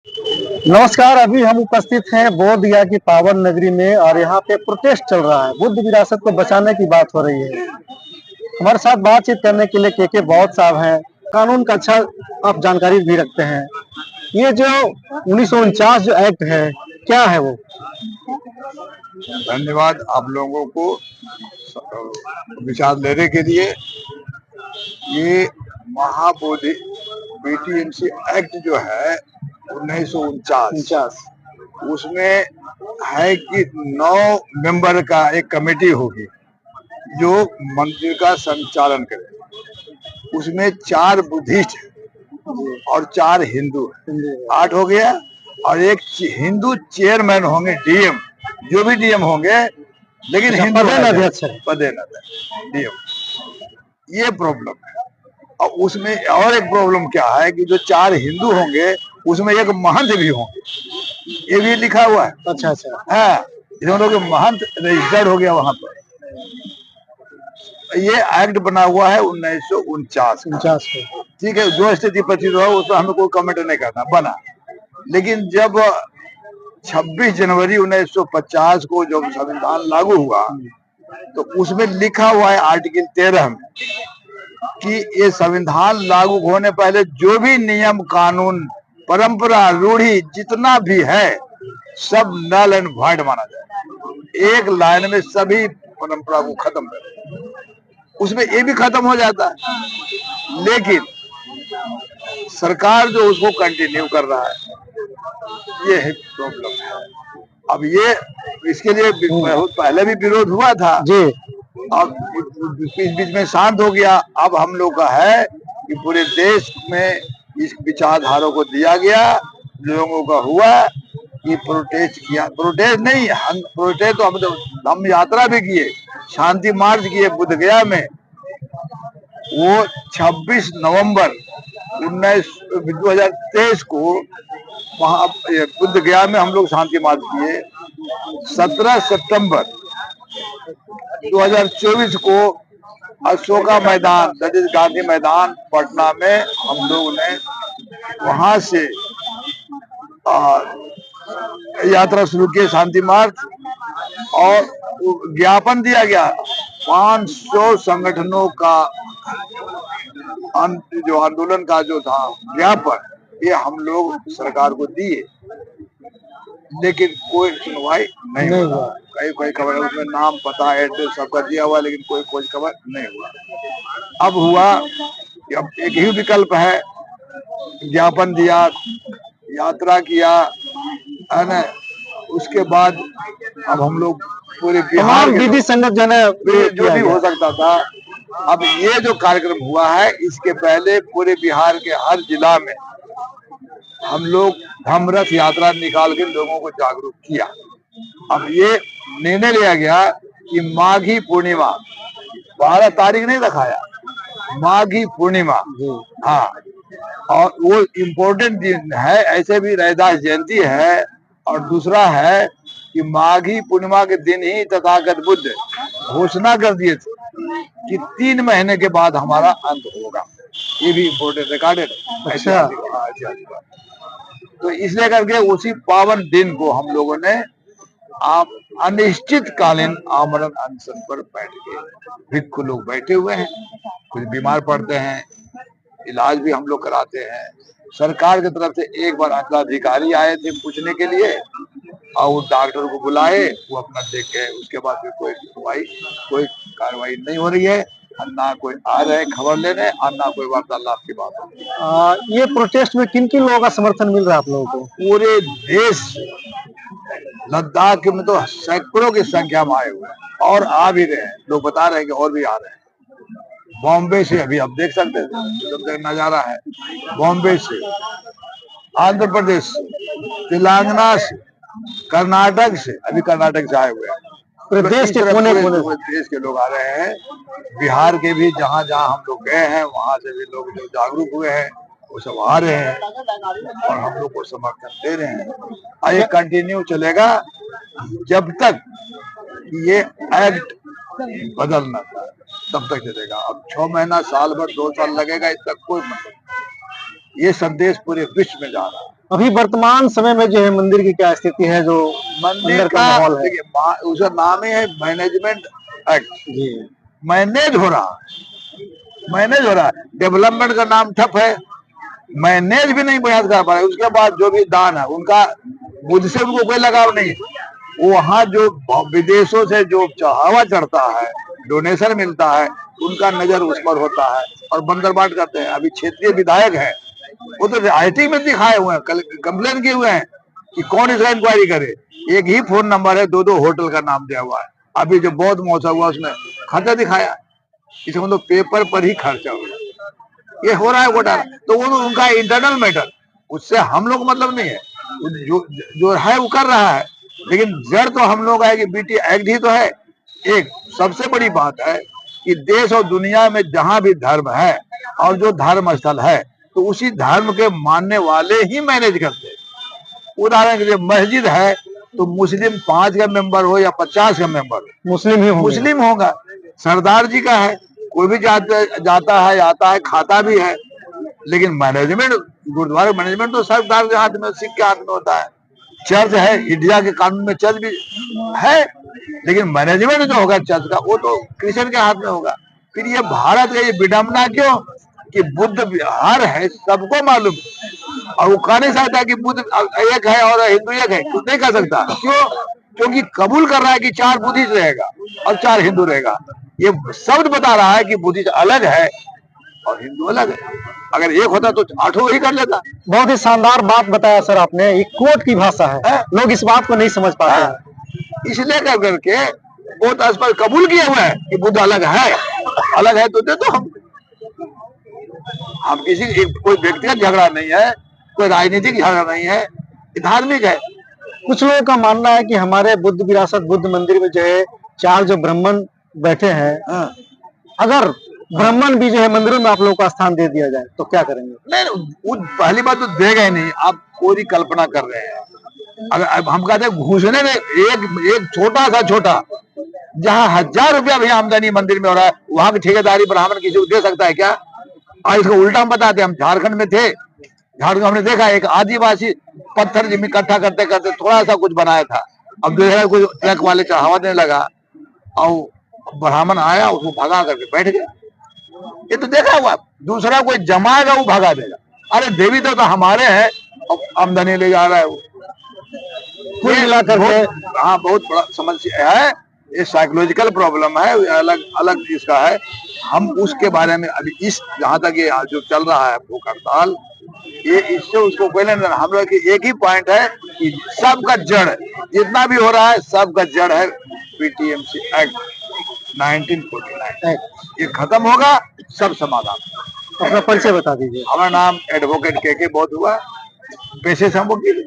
नमस्कार। अभी हम उपस्थित हैं बोध गया की पावन नगरी में और यहाँ पे प्रोटेस्ट चल रहा है। बुद्ध विरासत को बचाने की बात हो रही है। हमारे साथ बातचीत करने के लिए के बौद्ध साहब हैं। कानून का अच्छा आप जानकारी भी रखते हैं। ये जो 1949 जो एक्ट है, क्या है वो? धन्यवाद आप लोगों को विचार लेने के लिए। ये महाबोधि बीटीएमसी एक्ट जो है 1949, उसमें है कि 9 मेंबर का एक कमेटी होगी जो मंदिर का संचालन करे। उसमें 4 बुद्धिस्ट और 4 हिंदू, 8 हो गया। और एक हिंदू चेयरमैन होंगे, डीएम, जो भी डीएम होंगे, लेकिन हिंदू पदे न डीएम। ये प्रॉब्लम है। और उसमें और एक प्रॉब्लम क्या है कि जो 4 हिंदू होंगे उसमें एक महंत भी होंगे, ये भी लिखा हुआ है। अच्छा अच्छा, हाँ, जो लोग महंत रजिस्टर्ड हो गया वहां पर। ये एक्ट बना हुआ है 1949 को। ठीक है, जो स्थिति प्रतीत हुआ उस पर हमें कोई कमेंट नहीं करना बना। लेकिन जब 26 जनवरी 1950 को जब संविधान लागू हुआ तो उसमें लिखा हुआ है आर्टिकल 13 में कि ये संविधान लागू होने पहले जो भी नियम कानून परंपरा रूढ़ी जितना भी है सब नल एंड वॉइड माना जाए। एक लाइन में सभी परंपरा को खत्म कर, उसमें ये भी खत्म हो जाता है। लेकिन सरकार जो उसको कंटिन्यू कर रहा है, ये है प्रॉब्लम है। अब ये इसके लिए बहुत पहले भी विरोध हुआ था जी। अब बीच में शांत हो गया। अब हम लोग का है कि पूरे देश में इस विचारधारा को दिया गया, लोगों का हुआ कि प्रोटेस्ट किया। प्रोटेस्ट नहीं, प्रोटेस्ट तो हम यात्रा भी किए, शांति मार्च किए बुद्ध गया में। वो 26 नवंबर 2023 को वहां बुद्ध गया में हम लोग शांति मार्च किए। 17 सितंबर 2024 को अशोका मैदान, गांधी मैदान पटना में हम लोगों ने वहां से यात्रा शुरू की, शांति मार्च। और ज्ञापन दिया गया 500 संगठनों का जो आंदोलन का जो था ज्ञापन, ये हम लोग सरकार को दिए, लेकिन कोई सुनवाई नहीं हुआ। कई खबर उसमें नाम पता एड्रेस सबका दिया हुआ, लेकिन कोई खोज खबर नहीं हुआ। अब हुआ, अब एक ही विकल्प है, ज्ञापन दिया, यात्रा किया, है ना। उसके बाद अब हम लोग पूरे बिहार विधि संगठन जो भी हो सकता था। अब ये जो कार्यक्रम हुआ है, इसके पहले पूरे बिहार के हर जिला में हम लोग धम्मरथ यात्रा निकाल के लोगों को जागरूक किया। अब ये निर्णय लिया गया कि माघी पूर्णिमा, 12 तारीख नहीं रखाया, माघी पूर्णिमा, हाँ। और वो इम्पोर्टेंट दिन है, ऐसे भी रैदास जयंती है। और दूसरा है कि माघी पूर्णिमा के दिन ही तथागत बुद्ध घोषणा कर दिए थे कि 3 महीने के बाद हमारा अंत होगा। ये भी इम्पोर्टेंट रिकॉर्डेड है। अच्छा, तो इसलिए करके उसी पावन दिन को हम लोगों ने आप अनिश्चितकालीन आमरण अनशन पर बैठ गए। भिक्खु लोग बैठे हुए हैं, कुछ बीमार पड़ते हैं, इलाज भी हम लोग कराते हैं। सरकार की तरफ से एक बार अंचलाधिकारी आए थे पूछने के लिए, और वो डॉक्टर को बुलाए, वो अपना देख के उसके बाद भी कोई कार्रवाई नहीं हो रही है। ना कोई आ रहे खबर लेने और ना कोई वार्तालाप की बात हो। ये प्रोटेस्ट में किन किन लोगों का समर्थन मिल रहा है आप लोगों को? पूरे देश, लद्दाख में तो सैकड़ों की संख्या में आए हुए हैं और आ भी रहे हैं। लोग बता रहे हैं कि और भी आ रहे हैं। बॉम्बे से अभी आप देख सकते हैं नजारा है, बॉम्बे से, आंध्र प्रदेश, तेलंगाना से, कर्नाटक से, अभी कर्नाटक से आए हुए हैं। प्रदेश के कोने कोने देश के लोग आ रहे हैं। बिहार के भी जहाँ जहाँ हम लोग गए हैं वहां से भी लोग जो जागरूक हुए हैं वो सब आ रहे हैं और हम लोग को समर्थन दे रहे हैं। और ये कंटिन्यू चलेगा जब तक ये एक्ट बदलना था, तब तक चलेगा। अब 6 महीना, साल भर, 2 साल लगेगा, इसका कोई मतलब। ये संदेश पूरे विश्व में जा रहा है। अभी वर्तमान समय में जो है मंदिर की क्या स्थिति है, जो मंदिर अंदर का का माहौल है? देखिए, उसका नाम ही है मैनेजमेंट एक्ट। जी। मैनेज हो रहा है, मैनेज हो रहा है, डेवलपमेंट का नाम ठप है, मैनेज भी नहीं प्रयास कर पा रहे। उसके बाद जो भी दान है उनका बुद्ध से उनको कोई लगाव नहीं है। वहाँ जो विदेशों से जो चढ़ावा चढ़ता है, डोनेशन मिलता है, उनका नजर उस पर होता है और बंदरबाट करते हैं। अभी क्षेत्रीय विधायक है, वो तो आईटी में दिखाए हुए हैं, कंप्लेन किए हुए हैं कि कौन इसका इंक्वायरी करे। एक ही फोन नंबर है, दो दो होटल का नाम दिया हुआ है। अभी जो बौद्ध महोत्सव हुआ उसमें खाता दिखाया, इसमें मतलब पेपर पर ही खर्चा हुआ। ये हो रहा है घोटाला, तो वो उनका इंटरनल मैटर, उससे हम लोग मतलब नहीं है। जो जो है वो कर रहा है, लेकिन जड़ तो हम लोग है कि बीटी एक्ट ही तो है। एक सबसे बड़ी बात है कि देश और दुनिया में जहां भी धर्म है और जो धर्म स्थल है, तो उसी धर्म के मानने वाले ही मैनेज करते हैं। उदाहरण के लिए मस्जिद है तो मुस्लिम 5 का मेंबर हो या 50 का मेंबर हो, मुस्लिम ही होंगे। मुस्लिम होगा। सरदार जी का है, कोई भी जाता है, आता है, खाता भी है, लेकिन मैनेजमेंट, गुरुद्वारा मैनेजमेंट तो सरदार के हाथ में, सिख के हाथ में होता है। चर्च है, इंडिया के कानून में चर्च भी है, लेकिन मैनेजमेंट जो होगा चर्च का वो तो क्रिश्चियन के हाथ में होगा। फिर ये भारत का ये विडंबना क्यों कि बुद्ध विहार है, सबको मालूम, और वो कह नहीं सकता कि बुद्ध एक है और हिंदू एक है, कुछ नहीं कह सकता। क्यों? क्योंकि कबूल कर रहा है कि 4 बुद्धिस्ट रहेगा और 4 हिंदू रहेगा। ये शब्द बता रहा है कि बुद्धिस्ट अलग है और हिंदू अलग है। अगर एक होता तो 8 ही कर लेता। बहुत ही शानदार बात बताया सर आपने। ये कोर्ट की भाषा है, लोग इस बात को नहीं समझ पाते हैं। इसलिए कर करके बहुत स्पष्ट कबूल किए हुए हैं कि बुद्ध अलग है, अलग है तो दे दो। हम किसी कोई व्यक्तिगत झगड़ा नहीं है, कोई राजनीतिक झगड़ा नहीं है, धार्मिक है। कुछ लोगों का मानना है कि हमारे बुद्ध विरासत बुद्ध मंदिर में जो है 4 जो ब्राह्मण बैठे हैं, अगर ब्राह्मण भी जो है मंदिरों में आप लोगों को स्थान दे दिया जाए तो क्या करेंगे? नहीं, वो पहली बात तो देगा ही नहीं, आप पूरी कल्पना कर रहे हैं। अगर हम कहते हैं घुसने में एक छोटा सा छोटा, जहाँ 1000 रुपया भी आमदनी मंदिर में हो रहा है, वहां की ठेकेदारी ब्राह्मण किसी को दे सकता है क्या? और इसको उल्टा हम बताते, हम झारखंड में थे, झारखंड हमने देखा एक आदिवासी पत्थर जमीन इकट्ठा करते करते थोड़ा सा कुछ बनाया था, अब देखा कोई ट्रक वाले चढ़ावा देने लगा और ब्राह्मण आया, उसको भगा करके बैठ गया। ये तो देखा हुआ, दूसरा कोई जमाएगा वो भगा देगा। अरे देवी तो हमारे हैं, आमदनी ले जा रहा है वो। कुल मिलाकर हाँ, बहुत बड़ा समस्या है, ये साइकोलॉजिकल प्रॉब्लम है, अलग अलग इसका है। हम उसके बारे में अभी इस जहाँ तक ये जो चल रहा है भूख हड़ताल, ये इससे उसको कोई लेना, हम लोग की एक ही पॉइंट है कि सबका जड़ जितना भी हो रहा है, सबका जड़ है पीटीएमसी एक्ट 1949। ये खत्म होगा, सब समाधान। अपना परिचय बता दीजिए। हमारा नाम एडवोकेट के बहुत हुआ, पेशे से हम वकील।